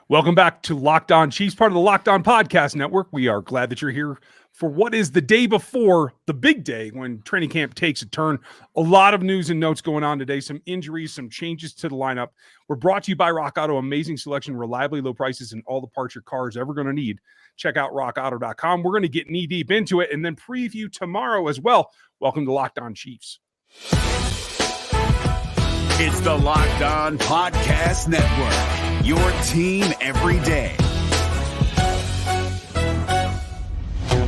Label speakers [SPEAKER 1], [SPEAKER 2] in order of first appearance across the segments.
[SPEAKER 1] Welcome back to Locked On Chiefs, part of the Locked On Podcast Network. We are glad that you're here for what is the day before the big day when training camp takes a turn. A lot of news and notes going on today, some injuries, some changes to the lineup. We're brought to you by Rock Auto, amazing selection, reliably low prices, and all the parts your car is ever going to need. Check out rockauto.com. We're going to get knee deep into it and then preview tomorrow as well. Welcome to Locked On Chiefs.
[SPEAKER 2] It's the Locked On Podcast Network, your team every day.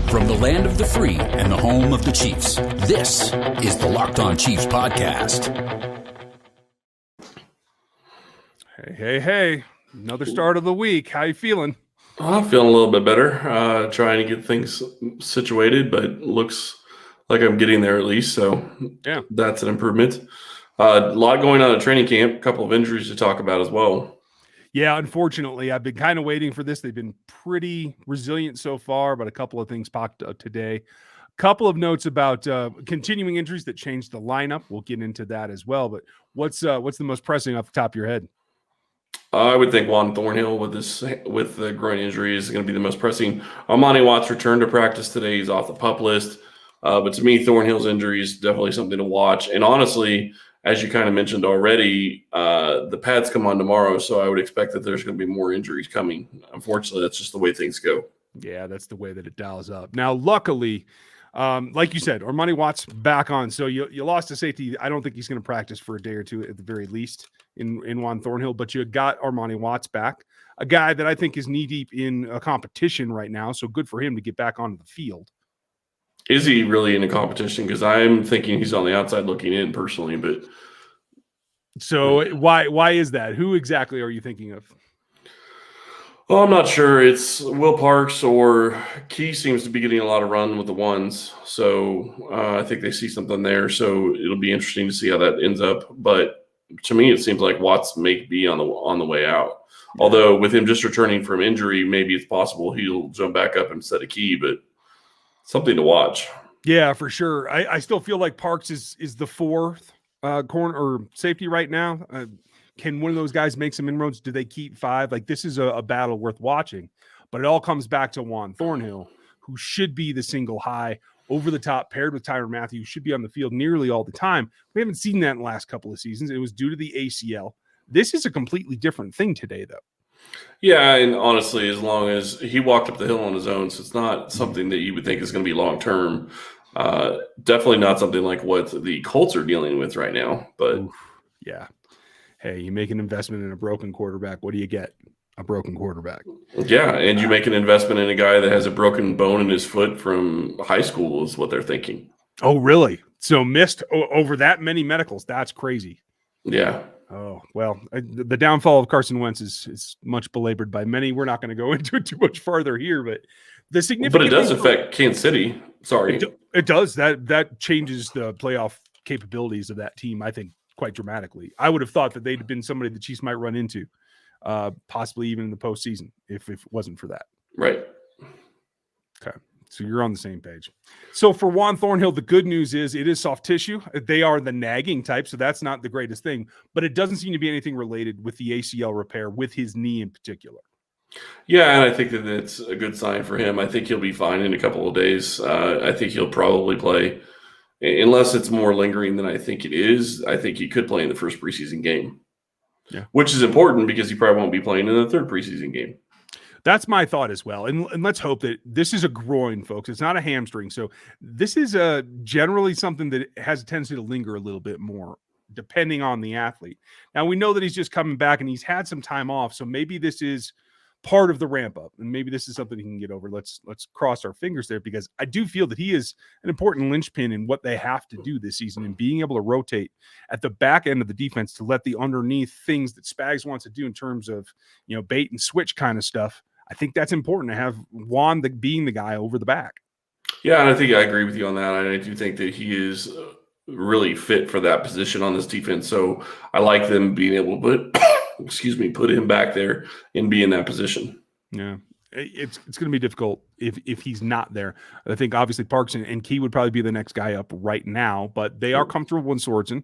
[SPEAKER 3] From the land of the free and the home of the Chiefs, this is the Locked On Chiefs podcast.
[SPEAKER 1] Hey. Another start of the week. How you feeling?
[SPEAKER 4] I'm feeling a little bit better. Trying to get things situated, but looks like I'm getting there at least. So
[SPEAKER 1] yeah,
[SPEAKER 4] that's an improvement. A lot going on at training camp. A couple of injuries to talk about as well.
[SPEAKER 1] Yeah, unfortunately, I've been kind of waiting for this. They've been pretty resilient so far, but a couple of things popped up today. A couple of notes about continuing injuries that changed the lineup. We'll get into that as well. But what's the most pressing off the top of your head?
[SPEAKER 4] I would think Juan Thornhill with the groin injury is going to be the most pressing. Armani Watts returned to practice today. He's off the PUP list. But to me, Thornhill's injury is definitely something to watch. And honestly, as you kind of mentioned already, the pads come on tomorrow, so I would expect that there's going to be more injuries coming. Unfortunately, that's just the way things go.
[SPEAKER 1] Yeah, that's the way that it dials up. Now, luckily, like you said, Armani Watts back on. So you lost a safety. I don't think he's going to practice for a day or two at the very least in Juan Thornhill, but you got Armani Watts back, a guy that I think is knee-deep in a competition right now, so good for him to get back onto the field.
[SPEAKER 4] Is he really in a competition? Because I'm thinking he's on the outside looking in personally, but
[SPEAKER 1] so why is that? Who exactly are you thinking of?
[SPEAKER 4] Well, I'm not sure. It's Will Parks or Key seems to be getting a lot of run with the ones, so I think they see something there. So it'll be interesting to see how that ends up. But to me, it seems like Watts may be on the way out. Although with him just returning from injury, maybe it's possible he'll jump back up instead of Key, but something to watch.
[SPEAKER 1] Yeah, for sure. I still feel like Parks is the fourth corner or safety right now. Can one of those guys make some inroads? Do they keep five? Like, this is a battle worth watching. But it all comes back to Juan Thornhill, who should be the single high over the top paired with Tyrann Mathieu, should be on the field nearly all the time. We haven't seen that in the last couple of seasons. It was due to the ACL. This is a completely different thing today, though.
[SPEAKER 4] Yeah, and honestly, as long as he walked up the hill on his own, so it's not something that you would think is going to be long-term. Definitely not something like what the Colts are dealing with right now. But
[SPEAKER 1] oof, yeah. Hey, you make an investment in a broken quarterback. What do you get? A broken quarterback.
[SPEAKER 4] Yeah, and you make an investment in a guy that has a broken bone in his foot from high school is what they're thinking.
[SPEAKER 1] Oh, really? So missed over that many medicals. That's crazy.
[SPEAKER 4] Yeah.
[SPEAKER 1] Oh, well, the downfall of Carson Wentz is much belabored by many. We're not going to go into it too much farther here, but the significant.
[SPEAKER 4] But it does affect Kansas City. Sorry.
[SPEAKER 1] It does. That changes the playoff capabilities of that team, I think, quite dramatically. I would have thought that they'd have been somebody the Chiefs might run into, possibly even in the postseason, if it wasn't for that.
[SPEAKER 4] Right.
[SPEAKER 1] Okay. So you're on the same page. So for Juan Thornhill, the good news is it is soft tissue. They are the nagging type, so that's not the greatest thing. But it doesn't seem to be anything related with the ACL repair, with his knee in particular.
[SPEAKER 4] Yeah, and I think that it's a good sign for him. I think he'll be fine in a couple of days. I think he'll probably play, unless it's more lingering than I think it is. I think he could play in the first preseason game, which is important because he probably won't be playing in the third preseason game.
[SPEAKER 1] That's my thought as well. And let's hope that this is a groin, folks. It's not a hamstring. So this is generally something that has a tendency to linger a little bit more, depending on the athlete. Now, we know that he's just coming back and he's had some time off. So maybe this is part of the ramp up, and maybe this is something he can get over. Let's cross our fingers there, because I do feel that he is an important linchpin in what they have to do this season, and being able to rotate at the back end of the defense to let the underneath things that Spags wants to do in terms of, bait and switch kind of stuff. I think that's important to have Juan being the guy over the back.
[SPEAKER 4] Yeah, and I think I agree with you on that. I do think that he is really fit for that position on this defense. So I like them being able to put him back there and be in that position.
[SPEAKER 1] Yeah, it's going to be difficult if he's not there. I think obviously Parks and Key would probably be the next guy up right now, but they are comfortable in Sorensen,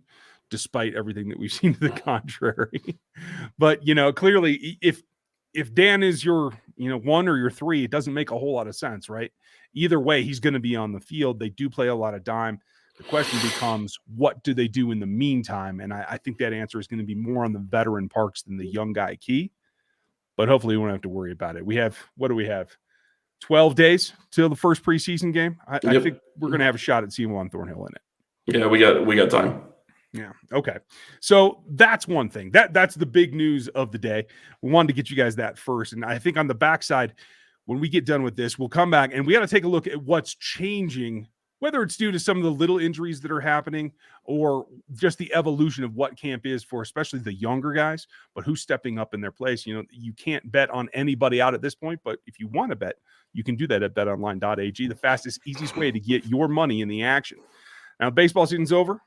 [SPEAKER 1] despite everything that we've seen to the contrary. But, clearly if if Dan is your, 1 or your 3, it doesn't make a whole lot of sense, right? Either way, he's going to be on the field. They do play a lot of dime. The question becomes, what do they do in the meantime? And I think that answer is going to be more on the veteran Parks than the young guy Key. But hopefully we won't have to worry about it. What do we have? 12 days till the first preseason game. I think we're going to have a shot at seeing Juan Thornhill in it.
[SPEAKER 4] Yeah, we got time.
[SPEAKER 1] Yeah. Okay. So that's one thing. That's the big news of the day. We wanted to get you guys that first. And I think on the backside, when we get done with this, we'll come back and we got to take a look at what's changing, whether it's due to some of the little injuries that are happening or just the evolution of what camp is for especially the younger guys, but who's stepping up in their place. You can't bet on anybody out at this point, but if you want to bet, you can do that at betonline.ag, the fastest, easiest way to get your money in the action. Now, baseball season's over.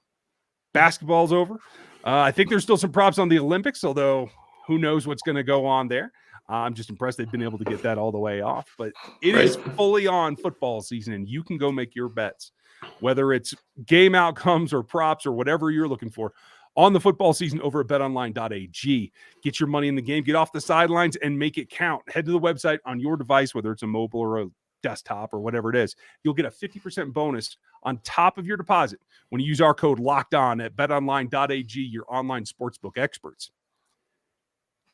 [SPEAKER 1] Basketball's over. I think there's still some props on the Olympics, although who knows what's going to go on there. I'm just impressed they've been able to get that all the way off. But it is fully on football season, and you can go make your bets, whether it's game outcomes or props or whatever you're looking for, on the football season over at betonline.ag. Get your money in the game, get off the sidelines, and make it count. Head to the website on your device, whether it's a mobile or a desktop or whatever it is. You'll get a 50% bonus on top of your deposit when you use our code LOCKEDON at betonline.ag, your online sportsbook experts.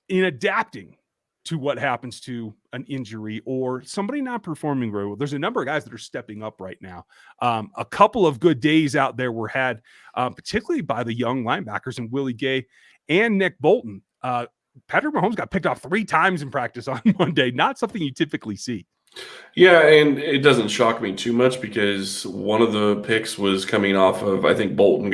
[SPEAKER 1] In adapting to what happens to an injury or somebody not performing very well, there's a number of guys that are stepping up right now. A couple of good days out there were had, particularly by the young linebackers and Willie Gay and Nick Bolton. Patrick Mahomes got picked off 3 times in practice on Monday, not something you typically see.
[SPEAKER 4] Yeah, and it doesn't shock me too much because one of the picks was coming off of, I think Bolton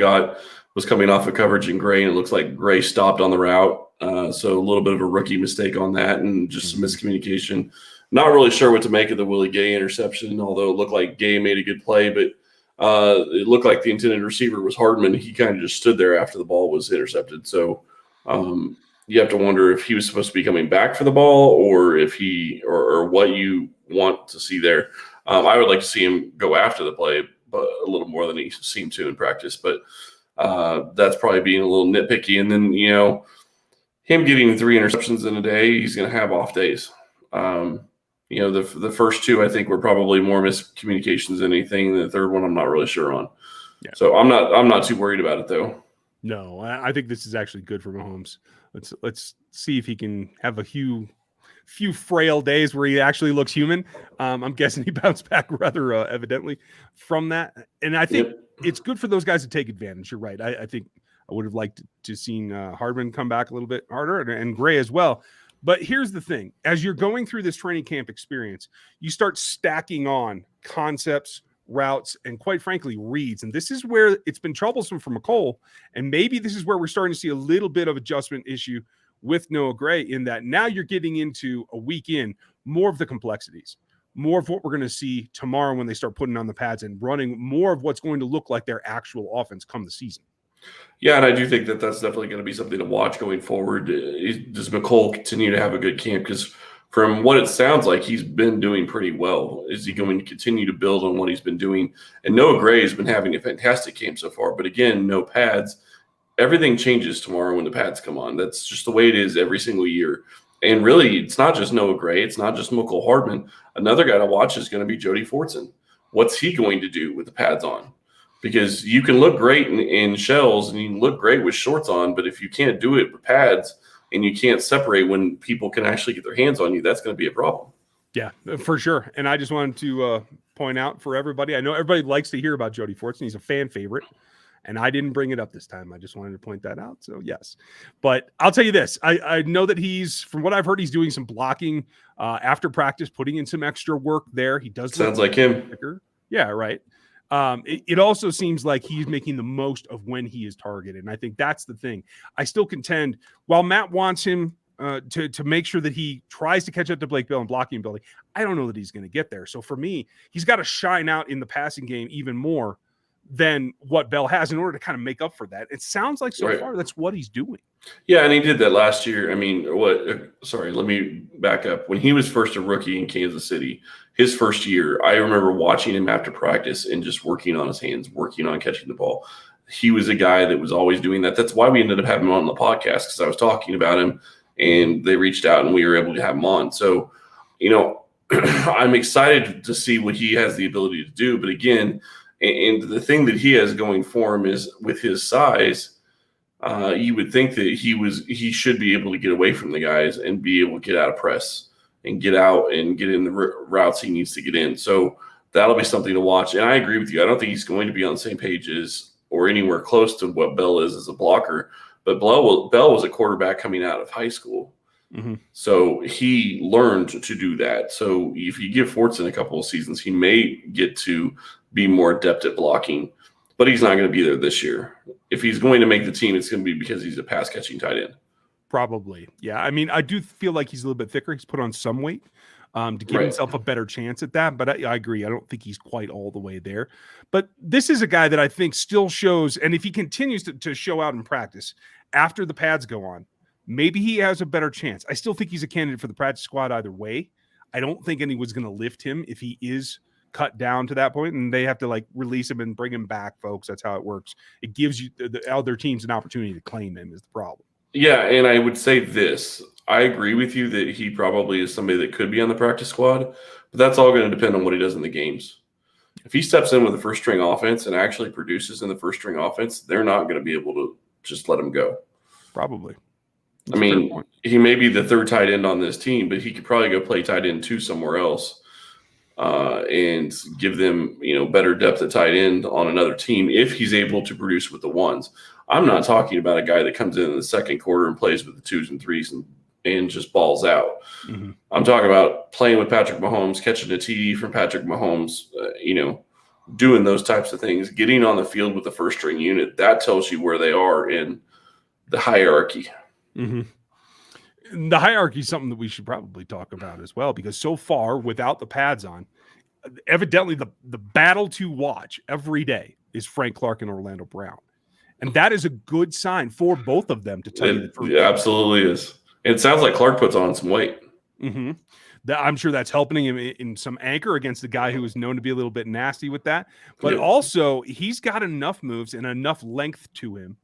[SPEAKER 4] was coming off of coverage in Gray, and it looks like Gray stopped on the route. So a little bit of a rookie mistake on that and just some miscommunication. Not really sure what to make of the Willie Gay interception, although it looked like Gay made a good play, but it looked like the intended receiver was Hardman. He kind of just stood there after the ball was intercepted. So you have to wonder if he was supposed to be coming back for the ball or if or what you want to see there. I would like to see him go after the play, but a little more than he seemed to in practice. But that's probably being a little nitpicky. And then, him getting 3 interceptions in a day, he's going to have off days. The first 2, I think, were probably more miscommunications than anything. The third one, I'm not really sure on. Yeah. So I'm not too worried about it, though.
[SPEAKER 1] No, I think this is actually good for Mahomes. Let's see if he can have a few frail days where he actually looks human. I'm guessing he bounced back rather evidently from that. And I think it's good for those guys to take advantage. You're right. I think I would have liked to seen Hardman come back a little bit harder and Gray as well. But here's the thing. As you're going through this training camp experience, you start stacking on concepts, routes, and quite frankly, reads. And this is where it's been troublesome for McCole. And maybe this is where we're starting to see a little bit of adjustment issue with Noah Gray, in that now you're getting into a week in more of the complexities, more of what we're going to see tomorrow when they start putting on the pads and running more of what's going to look like their actual offense come the season.
[SPEAKER 4] Yeah, and I do think that that's definitely going to be something to watch going forward. Does McCole continue to have a good camp? Because from what it sounds like, he's been doing pretty well. Is he going to continue to build on what he's been doing? And Noah Gray has been having a fantastic camp so far. But again, no pads. Everything changes tomorrow when the pads come on. That's just the way it is every single year. And really, it's not just Noah Gray. It's not just McCole Hardman. Another guy to watch is going to be Jody Fortson. What's he going to do with the pads on? Because you can look great in shells and you can look great with shorts on, but if you can't do it with pads and you can't separate when people can actually get their hands on you, that's going to be a problem.
[SPEAKER 1] Yeah, for sure. And I just wanted to point out for everybody, I know everybody likes to hear about Jody Fortson. He's a fan favorite. And I didn't bring it up this time. I just wanted to point that out. So, yes. But I'll tell you this. I know that from what I've heard, he's doing some blocking after practice, putting in some extra work there. He does.
[SPEAKER 4] Sounds like him.
[SPEAKER 1] Quicker. Yeah, right. It also seems like he's making the most of when he is targeted. And I think that's the thing. I still contend, while Matt wants him to make sure that he tries to catch up to Blake Bell and blocking ability, I don't know that he's going to get there. So for me, he's got to shine out in the passing game even more than what Bell has in order to kind of make up for that. It sounds like so far that's what he's doing.
[SPEAKER 4] Yeah, and he did that last year. I mean, let me back up. When he was first a rookie in Kansas City, his first year, I remember watching him after practice and just working on his hands, working on catching the ball. He was a guy that was always doing that. That's why we ended up having him on the podcast, because I was talking about him and they reached out and we were able to have him on. So, I'm excited to see what he has the ability to do. But again, and the thing that he has going for him is with his size, you would think that he should be able to get away from the guys and be able to get out of press and get out and get in the routes he needs to get in. So that'll be something to watch. And I agree with you. I don't think he's going to be on the same page as or anywhere close to what Bell is as a blocker. But Bell was a quarterback coming out of high school.
[SPEAKER 1] Mm-hmm.
[SPEAKER 4] So he learned to do that. So if you give Fortson a couple of seasons, he may get to be more adept at blocking, but he's not going to be there this year. If he's going to make the team, it's going to be because he's a pass catching tight end.
[SPEAKER 1] Probably. Yeah. I mean, I do feel like he's a little bit thicker. He's put on some weight to give himself a better chance at that. But I agree. I don't think he's quite all the way there. But this is a guy that I think still shows, and if he continues to show out in practice after the pads go on, maybe he has a better chance. I still think he's a candidate for the practice squad either way. I don't think anyone's going to lift him if he is cut down to that point, and they have to release him and bring him back, folks. That's how it works. It gives you the other teams an opportunity to claim him is the problem.
[SPEAKER 4] Yeah, and I would say this. I agree with you that he probably is somebody that could be on the practice squad, but that's all going to depend on what he does in the games. If he steps in with a first-string offense and actually produces in the first-string offense, they're not going to be able to just let him go.
[SPEAKER 1] Probably.
[SPEAKER 4] I mean, he may be the third tight end on this team, but he could probably go play tight end 2 somewhere else and give them, better depth at tight end on another team if he's able to produce with the ones. I'm not talking about a guy that comes in the second quarter and plays with the 2s and 3s and just balls out.
[SPEAKER 1] Mm-hmm.
[SPEAKER 4] I'm talking about playing with Patrick Mahomes, catching a TD from Patrick Mahomes, doing those types of things, getting on the field with the first string unit. That tells you where they are in the hierarchy.
[SPEAKER 1] Mm-hmm. The hierarchy is something that we should probably talk about as well, because so far, without the pads on, evidently the battle to watch every day is Frank Clark and Orlando Brown. And that is a good sign for both of them, to tell you the truth.
[SPEAKER 4] It absolutely is. It sounds like Clark puts on some weight.
[SPEAKER 1] Mm-hmm. I'm sure that's helping him in some anchor against the guy who is known to be a little bit nasty with that. But also, he's got enough moves and enough length to him.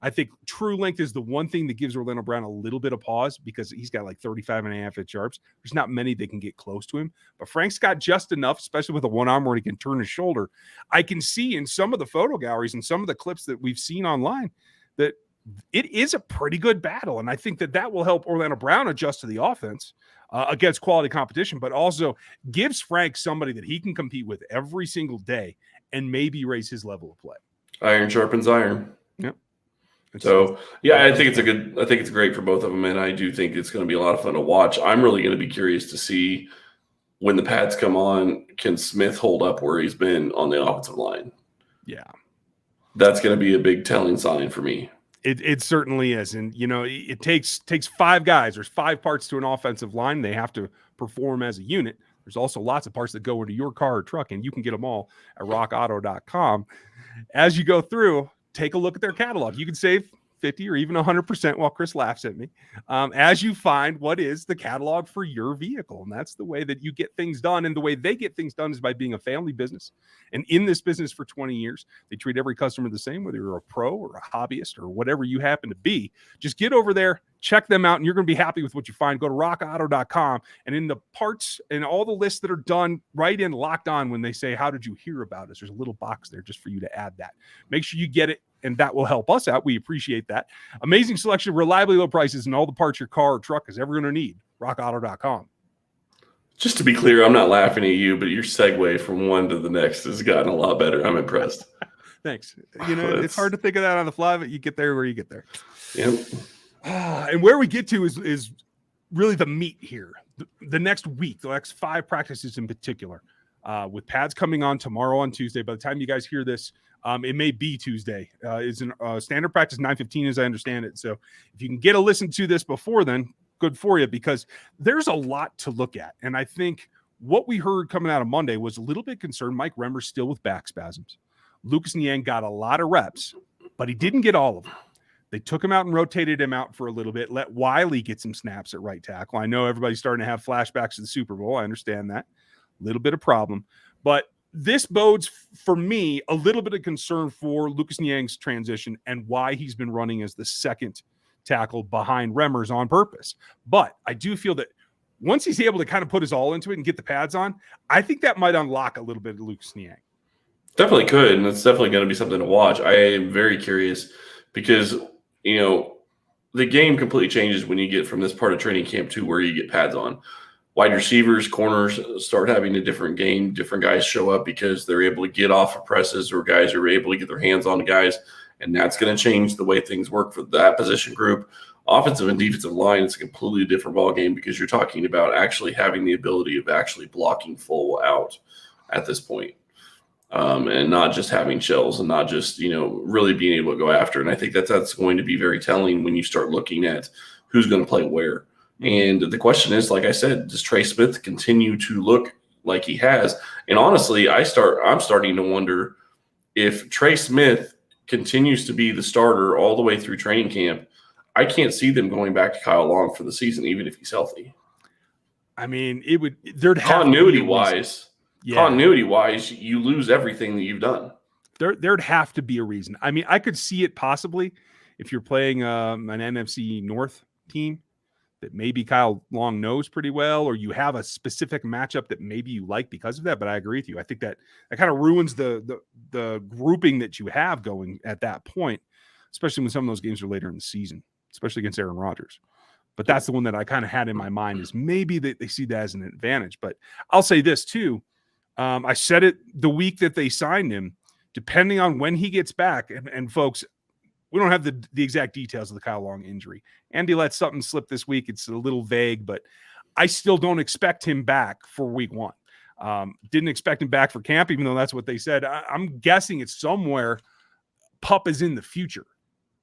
[SPEAKER 1] I think true length is the one thing that gives Orlando Brown a little bit of pause, because he's got 35.5 inch arms. There's not many that can get close to him, but Frank's got just enough, especially with a one arm where he can turn his shoulder. I can see in some of the photo galleries and some of the clips that we've seen online that it is a pretty good battle. And I think that will help Orlando Brown adjust to the offense against quality competition, but also gives Frank somebody that he can compete with every single day and maybe raise his level of play.
[SPEAKER 4] Iron sharpens iron.
[SPEAKER 1] Yep.
[SPEAKER 4] So, I think it's great for both of them, and I do think it's going to be a lot of fun to watch. I'm really going to be curious to see when the pads come on, can Smith hold up where he's been on the offensive line?
[SPEAKER 1] Yeah.
[SPEAKER 4] That's going to be a big telling sign for me.
[SPEAKER 1] It certainly is. And, it takes 5 guys. There's 5 parts to an offensive line. They have to perform as a unit. There's also lots of parts that go into your car or truck, and you can get them all at rockauto.com. As you go through, take a look at their catalog. You can save 50 or even 100% while Chris laughs at me as you find what is the catalog for your vehicle. And that's the way that you get things done. And the way they get things done is by being a family business. And in this business for 20 years, they treat every customer the same, whether you're a pro or a hobbyist or whatever you happen to be. Just get over there, check them out, and you're going to be happy with what you find. Go to rockauto.com, and in the parts and all the lists that are done, right in Locked On, when they say, how did you hear about us? There's a little box there just for you to add that. Make sure you get it, and that will help us out. We appreciate that. Amazing selection, reliably low prices, and all the parts your car or truck is ever going to need. rockauto.com.
[SPEAKER 4] Just to be clear, I'm not laughing at you, but your segue from one to the next has gotten a lot better. I'm impressed.
[SPEAKER 1] Thanks. It's hard to think of that on the fly, but you get there where you get there.
[SPEAKER 4] Yep.
[SPEAKER 1] And where we get to is really the meat here. The next week, the next 5 practices in particular, with pads coming on tomorrow on Tuesday. By the time you guys hear this, it may be Tuesday. It's a standard practice 9:15 as I understand it. So if you can get a listen to this before then, good for you, because there's a lot to look at. And I think what we heard coming out of Monday was a little bit concerned. Mike Remmer's still with back spasms. Lucas Niang got a lot of reps, but he didn't get all of them. They took him out and rotated him out for a little bit, let Wiley get some snaps at right tackle. I know everybody's starting to have flashbacks to the Super Bowl. I understand that. A little bit of problem. But this bodes, for me, a little bit of concern for Lucas Niang's transition and why he's been running as the second tackle behind Remmers on purpose. But I do feel that once he's able to kind of put his all into it and get the pads on, I think that might unlock a little bit of Lucas Niang.
[SPEAKER 4] Definitely could, and it's definitely going to be something to watch. I am very curious because, the game completely changes when you get from this part of training camp to where you get pads on. Wide receivers, corners start having a different game. Different guys show up because they're able to get off of presses, or guys are able to get their hands on guys, and that's going to change the way things work for that position group. Offensive and defensive line, it's a completely different ballgame because you're talking about actually having the ability of actually blocking full out at this point. And not just having shells and not just, really being able to go after. And I think that's going to be very telling when you start looking at who's going to play where. And the question is, like I said, does Trey Smith continue to look like he has? And honestly, I'm starting to wonder if Trey Smith continues to be the starter all the way through training camp. I can't see them going back to Kyle Long for the season, even if he's healthy.
[SPEAKER 1] I mean, there'd have
[SPEAKER 4] continuity-wise. Yeah. Continuity-wise, you lose everything that you've done.
[SPEAKER 1] There'd have to be a reason. I mean, I could see it possibly if you're playing an NFC North team that maybe Kyle Long knows pretty well, or you have a specific matchup that maybe you like because of that. But I agree with you. I think that kind of ruins the grouping that you have going at that point, especially when some of those games are later in the season, especially against Aaron Rodgers. But that's the one that I kind of had in my mind, is maybe they see that as an advantage. But I'll say this too. I said it the week that they signed him, depending on when he gets back. And folks, we don't have the exact details of the Kyle Long injury. Andy let something slip this week. It's a little vague, but I still don't expect him back for week 1. Didn't expect him back for camp, even though that's what they said. I'm guessing it's somewhere Pup is in the future.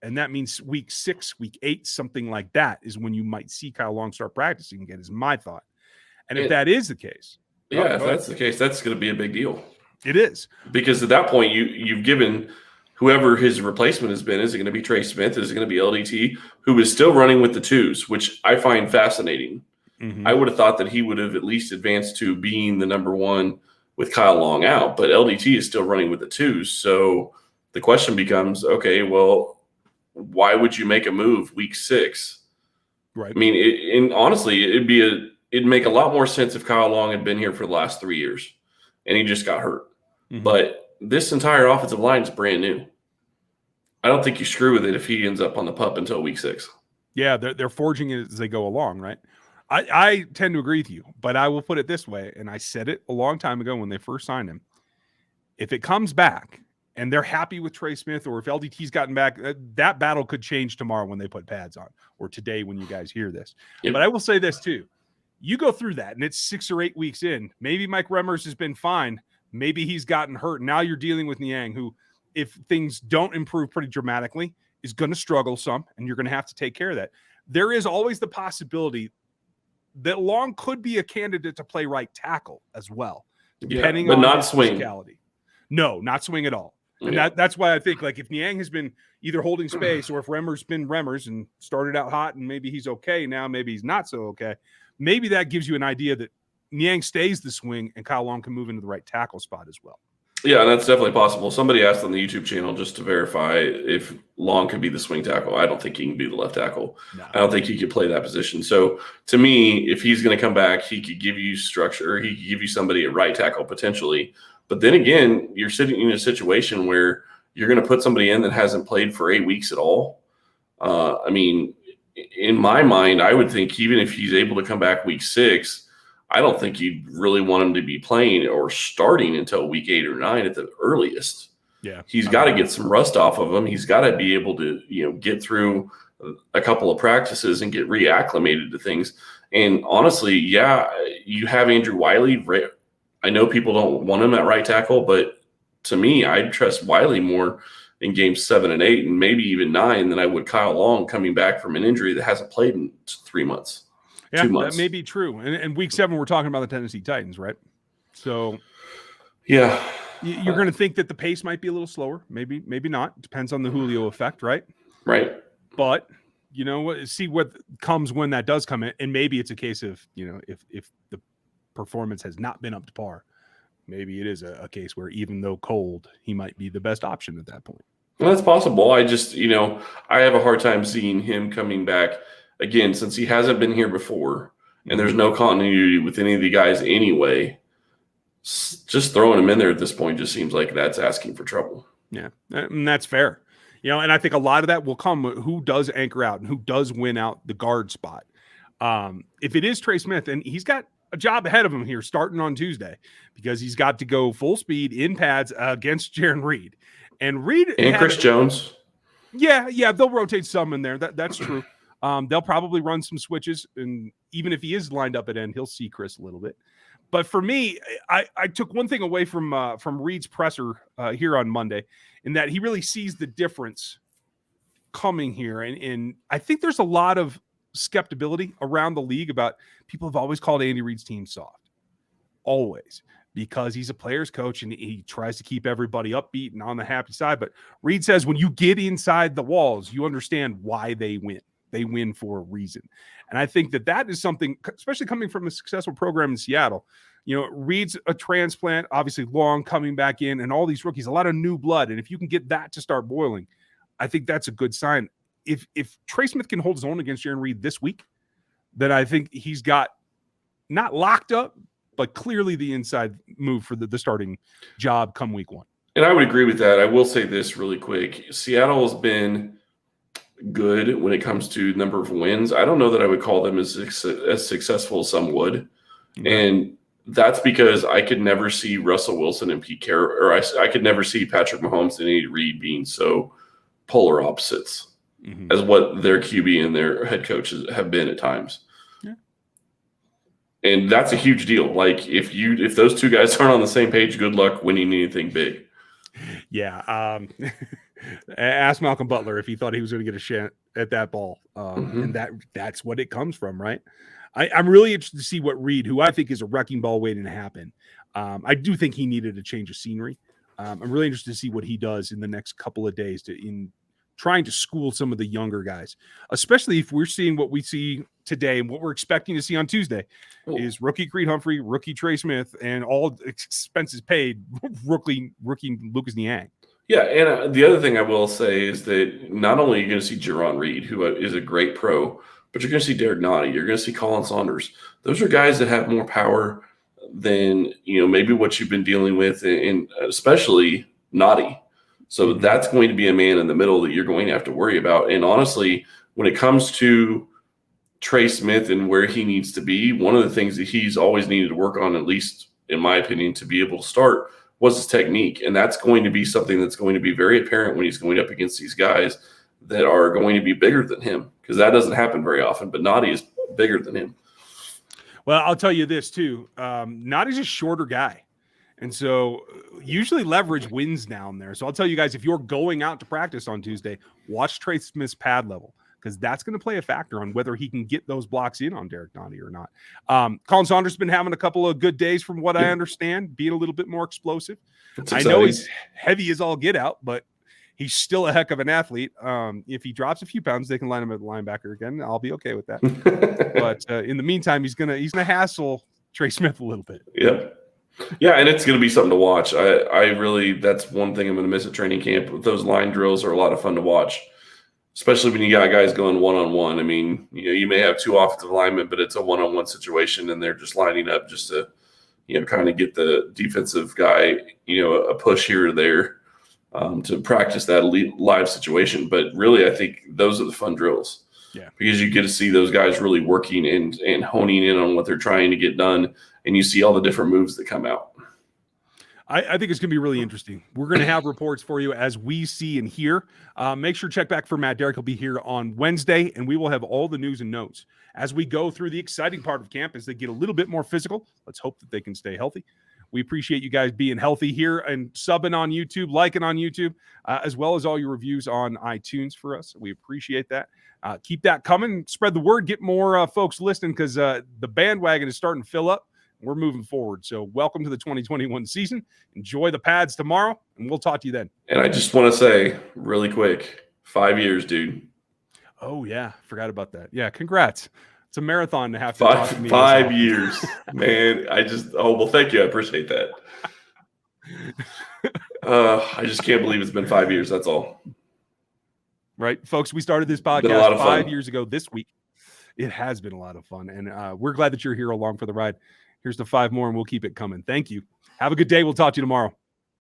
[SPEAKER 1] And that means week 6, week 8, something like that is when you might see Kyle Long start practicing again, is my thought. And if that is the case,
[SPEAKER 4] if that's the case, that's going to be a big deal.
[SPEAKER 1] It is.
[SPEAKER 4] Because at that point, you've given whoever his replacement has been. Is it going to be Trey Smith? Is it going to be LDT, who is still running with the twos, which I find fascinating. Mm-hmm. I would have thought that he would have at least advanced to being the number 1 with Kyle Long out, but LDT is still running with the twos. So the question becomes, okay, well, why would you make a move week 6?
[SPEAKER 1] Right.
[SPEAKER 4] I mean, honestly, it'd make a lot more sense if Kyle Long had been here for the last 3 years and he just got hurt. Mm-hmm. But this entire offensive line is brand new. I don't think you screw with it if he ends up on the pup until week 6.
[SPEAKER 1] Yeah, they're forging it as they go along, right? I tend to agree with you, but I will put it this way, and I said it a long time ago when they first signed him. If it comes back and they're happy with Trey Smith, or if LDT's gotten back, that battle could change tomorrow when they put pads on, or today when you guys hear this. Yep. But I will say this too. You go through that, and it's 6 or 8 weeks in. Maybe Mike Remmers has been fine. Maybe he's gotten hurt. Now you're dealing with Niang, who, if things don't improve pretty dramatically, is going to struggle some, and you're going to have to take care of that. There is always the possibility that Long could be a candidate to play right tackle as well, depending on
[SPEAKER 4] not swing.
[SPEAKER 1] Physicality. No, not swing at all. And that's why I think, like, if Niang has been either holding space, or if Remmers been Remmers and started out hot and maybe he's okay now, maybe he's not so okay, maybe that gives you an idea that Niang stays the swing and Kyle Long can move into the right tackle spot as well.
[SPEAKER 4] Yeah, and that's definitely possible. Somebody asked on the YouTube channel just to verify if Long could be the swing tackle. I don't think he can be the left tackle. No. I don't think he could play that position. So to me, if he's going to come back, he could give you structure. He could give you somebody at right tackle potentially. But then again, you're sitting in a situation where you're going to put somebody in that hasn't played for 8 weeks at all. I mean, in my mind, I would think even if he's able to come back week 6, I don't think you'd really want him to be playing or starting until week 8 or 9 at the earliest.
[SPEAKER 1] Yeah.
[SPEAKER 4] He's got to get some rust off of him. He's got to be able to, get through a couple of practices and get reacclimated to things. And honestly, you have Andrew Wiley. I know people don't want him at right tackle, but to me, I'd trust Wiley more in games 7 and 8 and maybe even 9 than I would Kyle Long coming back from an injury that hasn't played in 3 months.
[SPEAKER 1] Yeah, that may be true. And week 7, we're talking about the Tennessee Titans, right? So,
[SPEAKER 4] yeah,
[SPEAKER 1] you're going to think that the pace might be a little slower. Maybe not. Depends on the Julio effect, right?
[SPEAKER 4] Right.
[SPEAKER 1] But see what comes when that does come in, and maybe it's a case of if the performance has not been up to par, maybe it is a case where even though cold, he might be the best option at that point.
[SPEAKER 4] Well, that's possible. I just, I have a hard time seeing him coming back again since he hasn't been here before and there's no continuity with any of the guys anyway. Just throwing him in there at this point just seems like that's asking for trouble.
[SPEAKER 1] Yeah, and that's fair. And I think a lot of that will come with who does anchor out and who does win out the guard spot. If it is Trey Smith, and he's got a job ahead of him here starting on Tuesday because he's got to go full speed in pads against Jaron Reed. And Reed
[SPEAKER 4] and Chris Jones.
[SPEAKER 1] Yeah, they'll rotate some in there. That's true. They'll probably run some switches, and even if he is lined up at end, he'll see Chris a little bit. But for me, I took one thing away from Reed's presser here on Monday, in that he really sees the difference coming here, and I think there's a lot of skepticism around the league about people have always called Andy Reid's team soft, always, because he's a player's coach and he tries to keep everybody upbeat and on the happy side. But Reid says when you get inside the walls, you understand why they win. They win for a reason. And I think that is something, especially coming from a successful program in Seattle. Reid's a transplant, obviously long coming back in, and all these rookies, a lot of new blood. And if you can get that to start boiling, I think that's a good sign. If Trey Smith can hold his own against Jaron Reed this week, then I think he's got not locked up, but clearly the inside move for the starting job come week 1.
[SPEAKER 4] And I would agree with that. I will say this really quick. Seattle has been good when it comes to number of wins. I don't know that I would call them as successful as some would. Mm-hmm. And that's because I could never see Russell Wilson and Pete Carroll, or I could never see Patrick Mahomes and Andy Reid being so polar opposites as what their QB and their head coaches have been at times. Yeah. And that's a huge deal. Like if those two guys aren't on the same page, good luck winning anything big.
[SPEAKER 1] Yeah. Ask Malcolm Butler if he thought he was going to get a shot at that ball. And that's what it comes from, right? I'm really interested to see what Reid, who I think is a wrecking ball waiting to happen. I do think he needed a change of scenery. I'm really interested to see what he does in the next couple of days in trying to school some of the younger guys, especially if we're seeing what we see today and what we're expecting to see on Tuesday is rookie Creed Humphrey, rookie Trey Smith, and all expenses paid rookie Lucas Niang.
[SPEAKER 4] Yeah, and the other thing I will say is that not only are you going to see Jaron Reed, who is a great pro, but you're going to see Derek Nottie. You're going to see Colin Saunders. Those are guys that have more power than maybe what you've been dealing with, and especially Nottie. So that's going to be a man in the middle that you're going to have to worry about. And honestly, when it comes to Trey Smith and where he needs to be, one of the things that he's always needed to work on, at least in my opinion, to be able to start was his technique. And that's going to be something that's going to be very apparent when he's going up against these guys that are going to be bigger than him, because that doesn't happen very often. But Nottie is bigger than him.
[SPEAKER 1] Well, I'll tell you this too. Nottie's a shorter guy. And so usually leverage wins down there. So I'll tell you guys, if you're going out to practice on Tuesday, watch Trey Smith's pad level, because that's going to play a factor on whether he can get those blocks in on Derek Nottie or not. Colin Saunders has been having a couple of good days from what I understand, being a little bit more explosive. I know he's heavy as all get out, but he's still a heck of an athlete. If he drops a few pounds, they can line him at linebacker again. I'll be okay with that. But in the meantime, he's gonna hassle Trey Smith a little bit.
[SPEAKER 4] Yeah, and it's going to be something to watch. I really, that's one thing I'm going to miss at training camp. Those line drills are a lot of fun to watch, especially when you got guys going one-on-one. I mean, you may have two offensive linemen, but it's a one-on-one situation, and they're just lining up just to, kind of get the defensive guy, a push here or there to practice that live situation. But really, I think those are the fun drills. Yeah, because you get to see those guys really working and honing in on what they're trying to get done, and you see all the different moves that come out.
[SPEAKER 1] I think it's going to be really interesting. We're going to have reports for you as we see and hear. Make sure to check back for Matt Derrick. He'll be here on Wednesday, and we will have all the news and notes as we go through the exciting part of camp as they get a little bit more physical. Let's hope that they can stay healthy. We appreciate you guys being healthy here and subbing on YouTube, liking on YouTube, as well as all your reviews on iTunes for us. We appreciate that. Keep that coming. Spread the word. Get more folks listening, because the bandwagon is starting to fill up. We're moving forward. So welcome to the 2021 season. Enjoy the pads tomorrow, and we'll talk to you then.
[SPEAKER 4] And I just want to say really quick, 5 years, dude.
[SPEAKER 1] Oh, yeah. Forgot about that. Yeah, congrats. It's a marathon to have to talk to me.
[SPEAKER 4] 5 years, man. Well, thank you. I appreciate that. I just can't believe it's been 5 years. That's all.
[SPEAKER 1] Right, folks, we started this
[SPEAKER 4] Been a lot
[SPEAKER 1] podcast
[SPEAKER 4] of
[SPEAKER 1] 5
[SPEAKER 4] fun.
[SPEAKER 1] years ago this week. It has been a lot of fun, and we're glad that you're here along for the ride. Here's to 5 more, and we'll keep it coming. Thank you. Have a good day. We'll talk to you tomorrow.